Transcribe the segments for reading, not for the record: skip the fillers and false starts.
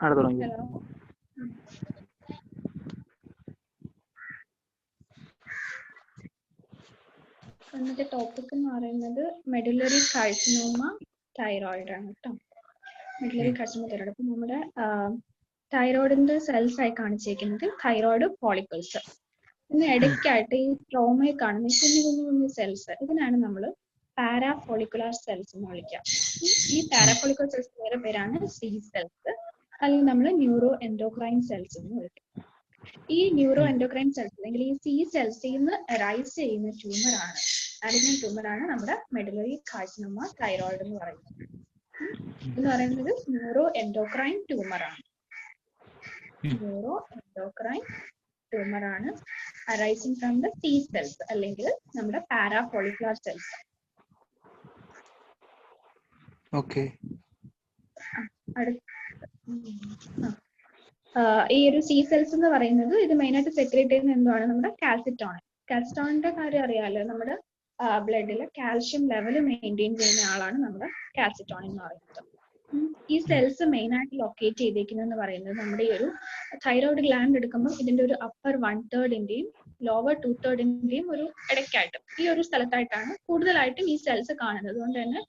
തുടങ്ങി. ഹലോ. ഇന്നത്തെ ടോപ്പിക് എന്ന് പറയുന്നത് മെഡുലറി കാർസിനോമ തൈറോയിഡ് ആണ് കേട്ടോ. Medullary carcinoma thyroid. അപ്പൊ നമ്മുടെ തൈറോയിഡിന്റെ സെൽസ് ആയി കാണിച്ചിരിക്കുന്നത് തൈറോയിഡ് ഫോളിക്കിൾസ്. ഇതിന് ഇടയ്ക്കായിട്ട് ഈ സ്ട്രോമയിൽ കാണുന്ന കുഞ്ഞു കുഞ്ഞു കുഞ്ഞു സെൽസ്, ഇതിനാണ് നമ്മൾ പാരാഫോളിക്കുലാർ സെൽസ് എന്ന് വിളിക്കുക. ഈ പാരാഫോളിക്കുലർ സെൽസ് വേറെ പേരാണ് സി സെൽസ്, അല്ലെങ്കിൽ നമ്മൾ ന്യൂറോ എൻഡോക്രൈൻ സെൽസ് എന്ന് വിളിക്കും. ഈ ന്യൂറോ എൻഡോക്രൈൻ സെൽസ് അല്ലെങ്കിൽ ഈ സി സെൽസിൽ നിന്ന് റൈസ് ചെയ്യുന്ന ട്യൂമറാണ്, മാലിഗ്നന്റ് ട്യൂമറാണ് നമ്മുടെ മെഡുലറി കാർസിനോമ തൈറോയിഡ് എന്ന് പറയുന്നത്. എന്ന് പറയുന്നത് ന്യൂറോ എൻഡോക്രൈൻ ട്യൂമറാണ്. ന്യൂറോ എൻഡോക്രൈൻ ട്യൂമറാണ് arising from the C cells അല്ലെങ്കിൽ നമ്മുടെ പാരാഫോളിക്കുലാർ സെൽസ്. ഓക്കേ. ഈ ഒരു സി സെൽസ് എന്ന് പറയുന്നത് ഇത് മെയിനായിട്ട് സെക്രേറ്റ് ചെയ്യുന്ന എന്താണ്, നമ്മുടെ കാൽസിറ്റോണിൻ. കാൽസിറ്റോണിന്റെ കാര്യം അറിയാലോ, നമ്മുടെ ബ്ലഡിലെ കാൽഷ്യം ലെവൽ മെയിൻറ്റെയിൻ ചെയ്യുന്ന ആളാണ് നമ്മുടെ കാൽസിറ്റോണിൻ എന്ന് പറയുന്നത്. ഈ സെൽസ് മെയിനായിട്ട് ലൊക്കേറ്റ് ചെയ്തേക്കുന്നതെന്ന് പറയുന്നത് നമ്മുടെ ഈ ഒരു തൈറോയിഡ് ഗ്ലാൻഡ് എടുക്കുമ്പോൾ ഇതിന്റെ ഒരു അപ്പർ 1/3 ലോവർ 2/3 ഒരു ഇടയ്ക്കായിട്ട് ഈ ഒരു സ്ഥലത്തായിട്ടാണ് കൂടുതലായിട്ടും ഈ സെൽസ് കാണുന്നത്. അതുകൊണ്ട് തന്നെ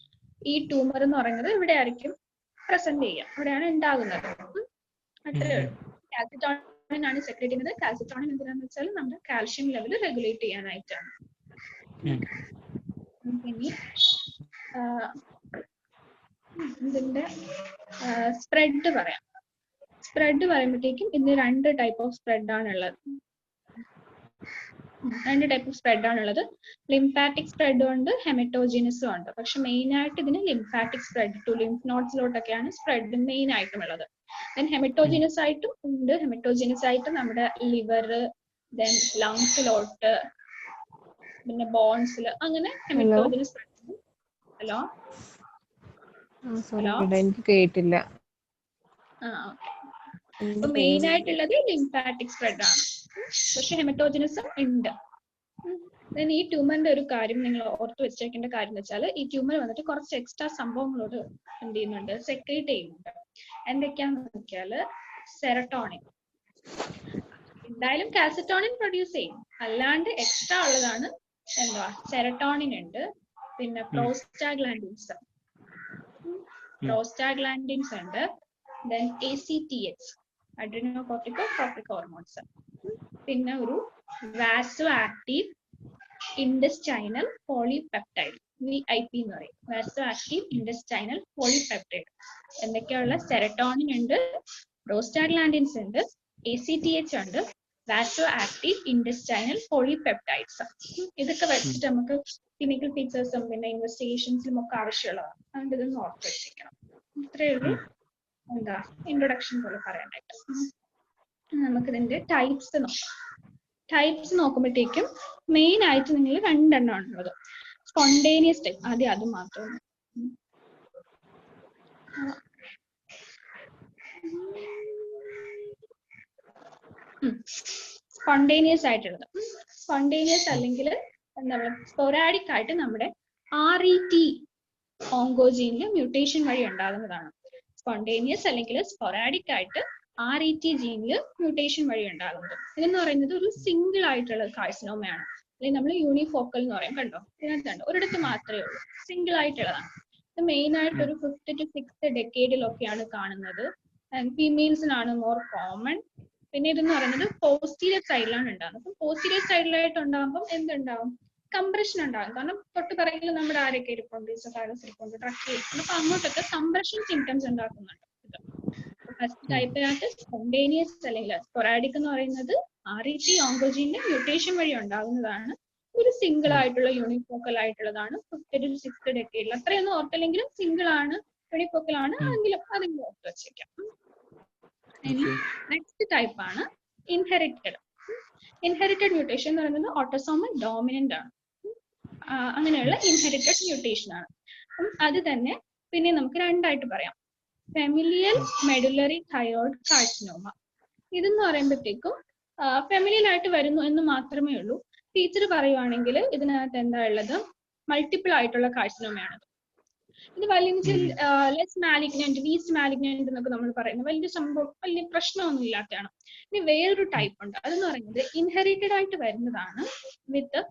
ഈ ട്യൂമർ എന്ന് പറയുന്നത് ഇവിടെ ആയിരിക്കും പ്രസന്റ് ചെയ്യുക, ഇവിടെയാണ് ഉണ്ടാകുന്നത്. അത്രേ ഉള്ളൂ. കാൽസിറ്റോണിൻ ആണ് സെക്രേറ്റ് ചെയ്യുന്നത്. കാൽസിറ്റോണിൻ എന്തിനാന്ന് വെച്ചാൽ നമ്മുടെ കാൽഷ്യം ലെവൽ റെഗുലേറ്റ് ചെയ്യാനായിട്ടാണ്. ഇനി ഇതിന്റെ സ്പ്രെഡ് പറയാം. സ്പ്രെഡ് പറയുമ്പോഴത്തേക്കും ഇതിന് 2 ടൈപ്പ് ഓഫ് സ്പ്രെഡ് ആണുള്ളത്. 2 ടൈപ്പ് ഓഫ് സ്പ്രെഡ് ആണുള്ളത്. ലിംഫാറ്റിക് സ്പ്രെഡും ഉണ്ട്, ഹെമറ്റോജിനസും ഉണ്ട്. പക്ഷെ മെയിൻ ആയിട്ട് ഇതിന് ലിംഫാറ്റിക് സ്പ്രെഡ് ടു ലിംഫ് നോട്ട്സിലോട്ടൊക്കെയാണ് സ്പ്രെഡ് മെയിൻ ആയിട്ടും ഉള്ളത്. ദെൻ ഹെമറ്റോജിനസ് ആയിട്ടും ഉണ്ട്. ഹെമറ്റോജിനസ് ആയിട്ട് നമ്മുടെ ലിവർ, ദെൻ ലങ്സിലോട്ട്, പിന്നെ ബോൺസിൽ, അങ്ങനെ ഹെമറ്റോജിനസ് സ്പ്രെഡ്. ഹലോ ഹലോ എനിക്ക് കേട്ടില്ല. അപ്പൊ മെയിൻ ആയിട്ടുള്ളത് ലിംഫാറ്റിക് സ്പ്രെഡ് ആണ്, പക്ഷെ ഹെമറ്റോജിനസും ഉണ്ട്. ഈ ട്യൂമറിന്റെ ഒരു കാര്യം നിങ്ങൾ ഓർത്ത് വെച്ചേക്കേണ്ട കാര്യം എന്ന് വെച്ചാൽ ഈ ട്യൂമർ വന്നിട്ട് കുറച്ച് എക്സ്ട്രാ സംഭവങ്ങളോട് എന്ത് ചെയ്യുന്നുണ്ട്, സെക്രീറ്റ് ചെയ്യുന്നുണ്ട്. എന്തൊക്കെയാന്ന് നോക്കിയാല് സെറട്ടോണിൻ. എന്തായാലും കാൽസിറ്റോണിൻ പ്രൊഡ്യൂസ് ചെയ്യും, അല്ലാണ്ട് എക്സ്ട്രാ ഉള്ളതാണ് എന്താ, സെറട്ടോണിൻ ഉണ്ട്. പിന്നെ പ്രോസ്റ്റാഗ്ലാൻഡിൻസ് ഉണ്ട്. Then ACTH, adrenocorticotropic hormones. പിന്നെ ഒരു വാസോ ആക്റ്റീവ് ഇൻഡസ്റ്റൈനൽ പോളിപെപ്റ്റൈഡ്, VIP എന്ന് പറയും. വാസോ ആക്റ്റീവ് ഇൻഡസ്റ്റൈനൽ പോളിപെപ്റ്റൈഡ്. എന്തൊക്കെയുള്ള സെറട്ടോണിൻ ഉണ്ട്, പ്രോസ്റ്റാഗ്ലാൻഡിൻസ് ഉണ്ട്, ACTH ഉണ്ട്, വാസോ ആക്റ്റീവ് ഇൻഡസ്റ്റൈനൽ പോളിപെപ്റ്റൈഡ്സ്. ഇതൊക്കെ വെച്ചിട്ട് നമുക്ക് ക്ലിനിക്കൽ ഫീച്ചേഴ്സും പിന്നെ ഇൻവെസ്റ്റിഗേഷൻസിലും ഒക്കെ ആവശ്യമുള്ളതാണ്. അതുകൊണ്ട് ഇതൊന്ന് ഓർത്ത് വെച്ചിരിക്കണം. ഇത്രയേ ഉള്ളൂ എന്താ ഇൻട്രൊഡക്ഷൻ പോലെ പറയാനായിട്ട്. നമുക്ക് ഇതിന്റെ ടൈപ്സ് നോക്കാം. ടൈപ്സ് നോക്കുമ്പോഴത്തേക്കും മെയിൻ ആയിട്ട് നിങ്ങൾ 2 എണ്ണം ഉള്ളത്. സ്പോണ്ടേനിയസ് ടൈപ്പ്, ആദ്യം അത് മാത്രം. സ്പോണ്ടേനിയസ് ആയിട്ടുള്ളത്. സ്പോണ്ടേനിയസ് അല്ലെങ്കിൽ എന്താ പറയുക, സ്പൊറാഡിക് ആയിട്ട് നമ്മുടെ RET ഓങ്കോജീനിൽ മ്യൂട്ടേഷൻ വഴി ഉണ്ടാകുന്നതാണ്. സ്പോണ്ടേനിയസ് അല്ലെങ്കിൽ സ്പൊറാഡിക് ആയിട്ട് RET ജീനിൽ മ്യൂട്ടേഷൻ വഴി ഉണ്ടാകുന്നത്. ഇതെന്ന് പറയുന്നത് ഒരു സിംഗിൾ ആയിട്ടുള്ള കാർസിനോമയാണ്, അല്ലെങ്കിൽ നമ്മൾ യൂണിഫോക്കൽ എന്ന് പറയും. കണ്ടോ, ഇതിനകത്തുണ്ട്, ഒരിടത്ത് മാത്രമേ ഉള്ളൂ, സിംഗിൾ ആയിട്ടുള്ളതാണ്. ഇത് മെയിൻ ആയിട്ട് ഒരു 5th to 6th ഡെക്കേഡിലൊക്കെയാണ് കാണുന്നത്. ഫീമെയിൽസിനാണ് മോർ കോമൺ. പിന്നെ ഇതെന്ന് പറയുന്നത് പോസ്റ്റീരിയർ സൈഡിലാണ് ഉണ്ടാകുന്നത്. അപ്പം പോസ്റ്റീരിയർ സൈഡിലായിട്ട് ഉണ്ടാകുമ്പോൾ എന്തുണ്ടാവും, കംപ്രഷൻ ഉണ്ടാകും. കാരണം തൊട്ട് പിറകിൽ നമ്മുടെ ആരൊക്കെ ഇരിപ്പുണ്ട്, ഇരിപ്പുണ്ട്, ട്രക്ക്. അപ്പൊ അങ്ങോട്ടൊക്കെ കംപ്രഷൻ സിംറ്റംസ് ഉണ്ടാക്കുന്നുണ്ട്. ഫസ്റ്റ് ടൈപ്പിനകത്ത് സ്പോണ്ടേനിയസ് അല്ലെങ്കിൽ സ്പൊറാഡിക് എന്ന് പറയുന്നത് RET ഓങ്കോജീനിന്റെ മ്യൂട്ടേഷൻ വഴി ഉണ്ടാകുന്നതാണ്. ഒരു സിംഗിൾ ആയിട്ടുള്ള യൂണിഫോക്കൽ ആയിട്ടുള്ളതാണ്. 5th to 6th ഡെക്കേഡിൽ അത്രയൊന്നും ഓർത്തില്ലെങ്കിലും സിംഗിൾ ആണ്, യൂണിഫോക്കൽ ആണ്, എങ്കിലും അതെങ്കിലും ഓർത്ത് വെച്ചേക്കാം. ഇനി നെക്സ്റ്റ് ടൈപ്പ് ആണ് ഇൻഹെറിറ്റഡ്. ഇൻഹെറിറ്റഡ് മ്യൂട്ടേഷൻ എന്ന് പറയുന്നത് ഓട്ടോസോമൽ ഡോമിനന്റ് ആണ്. അങ്ങനെയുള്ള ഇൻഹെറിറ്റഡ് മ്യൂട്ടേഷൻ ആണ്. അത് തന്നെ പിന്നെ നമുക്ക് 2 ആയിട്ട് പറയാം. Familial medullary thyroid carcinoma. ഇതെന്ന് പറയുമ്പോഴത്തേക്കും ഫെമിലിയൽ ആയിട്ട് വരുന്നു എന്ന് മാത്രമേ ഉള്ളൂ. ടീച്ചർ പറയുവാണെങ്കിൽ ഇതിനകത്ത് എന്താ ഉള്ളത്, മൾട്ടിപ്പിൾ ആയിട്ടുള്ള കാർസിനോമയാണ്. ഇത് വലിയ ലെസ് മാലിഗ്നന്റ്, ലീസ്റ്റ് മാലിഗ്നന്റ് എന്നൊക്കെ നമ്മൾ പറയുന്നത് വലിയ സംഭവം, വലിയ പ്രശ്നമൊന്നും ഇല്ലാത്തതാണ്. ഇനി വേറൊരു ടൈപ്പ് ഉണ്ട്, അതെന്ന് പറയുന്നത് ഇൻഹെറിറ്റഡ് ആയിട്ട് വരുന്നതാണ് വിത്ത്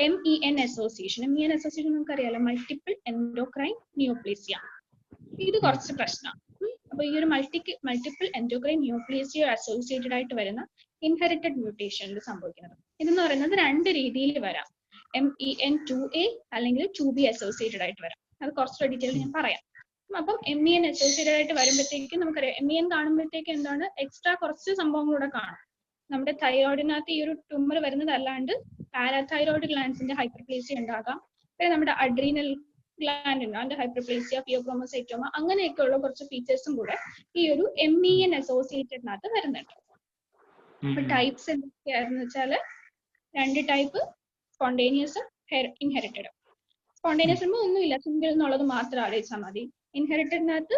MEN അസോസിയേഷൻ. MEN അസോസിയേഷൻ നമുക്കറിയാലോ, മൾട്ടിപ്പിൾ എൻഡോക്രൈൻ നിയോപ്ലേസിയ. ഇത് കുറച്ച് പ്രശ്നമാണ്. അപ്പൊ ഈ ഒരു മൾട്ടിപ്പിൾ എൻഡോക്രൈൻ നിയോപ്ലേസിയ അസോസിയേറ്റഡ് ആയിട്ട് വരുന്ന ഇൻഹെറിറ്റഡ് മ്യൂട്ടേഷനിൽ സംഭവിക്കുന്നത്. ഇതെന്ന് പറയുന്നത് രണ്ട് രീതിയിൽ വരാം. MEN2A അല്ലെങ്കിൽ 2B അസോസിയേറ്റഡ് ആയിട്ട് വരാം. അത് കുറച്ച് ഡീറ്റെയിൽ ഞാൻ പറയാം. അപ്പം MEN അസോസിയേറ്റഡ് ആയിട്ട് വരുമ്പോഴത്തേക്കും നമുക്കറിയാം, MEN കാണുമ്പോഴത്തേക്കും എന്താണ് എക്സ്ട്രാ കുറച്ച് സംഭവങ്ങളൂടെ കാണും. നമ്മുടെ തൈറോയിഡിനകത്ത് ഈ ഒരു ട്യൂമർ വരുന്നത് അല്ലാണ്ട് പാരാതൈറോയിഡ് ഗ്ലാൻസിന്റെ ഹൈപ്പർപ്ലേസിയ ഉണ്ടാകാം, പിന്നെ നമ്മുടെ അഡ്രീനൽ ഗ്ലാൻഡ് ഉണ്ട്, അതിന്റെ ഹൈപ്പർപ്ലേസിയ, ഫിയോക്രോമോസൈറ്റോമ, അങ്ങനെയൊക്കെയുള്ള കുറച്ച് ഫീച്ചേഴ്സും കൂടെ ഈ ഒരു MEN അസോസിയേറ്റഡിനകത്ത് വരുന്നുണ്ട്. അപ്പൊ ടൈപ്സ് എന്തൊക്കെയാണെന്ന് വെച്ചാല് രണ്ട് ടൈപ്പ്, സ്പോണ്ടേനിയസും ഇൻഹെറിറ്റഡ്. സ്പോണ്ടേനിയസ് ഒന്നുമില്ല, സിംഗിൾ എന്നുള്ളത് മാത്രം ആലോചിച്ചാൽ മതി. ഇൻഹെറിറ്റഡിനകത്ത്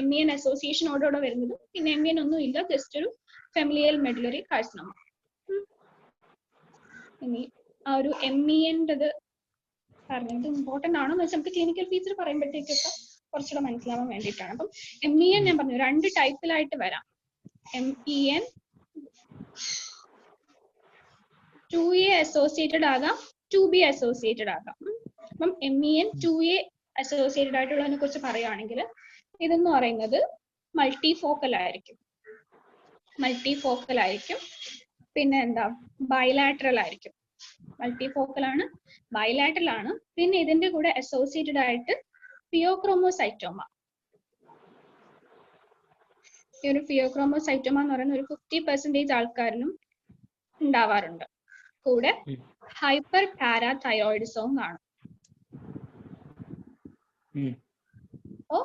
MEN അസോസിയേഷനോടുകൂടെ വരുന്നത്, പിന്നെ MEN ഒന്നും ഇല്ല, ജസ്റ്റ് ഒരു ഫെമിലിയൽ മെഡുലറി കാർസിനോമ. ഇനി ആ ഒരു MEN പറഞ്ഞത് ഇമ്പോർട്ടന്റ് ആണോ എന്ന് വെച്ചാൽ നമുക്ക് ക്ലിനിക്കൽ ഫീച്ചർ പറയുമ്പോഴത്തേക്കൊക്കെ കുറച്ചുകൂടെ മനസ്സിലാവാൻ വേണ്ടിയിട്ടാണ്. അപ്പം MEN ഞാൻ പറഞ്ഞു രണ്ട് ടൈപ്പിലായിട്ട് വരാം. MEN 2A അസോസിയേറ്റഡ് ആകാം, 2B അസോസിയേറ്റഡ് ആകാം. അപ്പം MEN 2A അസോസിയേറ്റഡ് ആയിട്ടുള്ളതിനെ കുറിച്ച് പറയുകയാണെങ്കിൽ ഇതെന്ന് പറയുന്നത് മൾട്ടിഫോക്കൽ ആയിരിക്കും. പിന്നെ എന്താ, ബൈലാറ്ററൽ ആയിരിക്കും. മൾട്ടിഫോക്കൽ ആണ്, ബൈലാറ്ററൽ ആണ്. പിന്നെ ഇതിന്റെ കൂടെ അസോസിയേറ്റഡ് ആയിട്ട് ഫിയോക്രോമോസൈറ്റോമ. ഈ ഒരു ഫിയോക്രോമോസൈറ്റോമ എന്ന് പറയുന്ന ഒരു 50% ആൾക്കാരിലും ഉണ്ടാവാറുണ്ട്. കൂടെ ഹൈപ്പർ പാരാതൈറോയിഡിസവും കാണും. അപ്പോ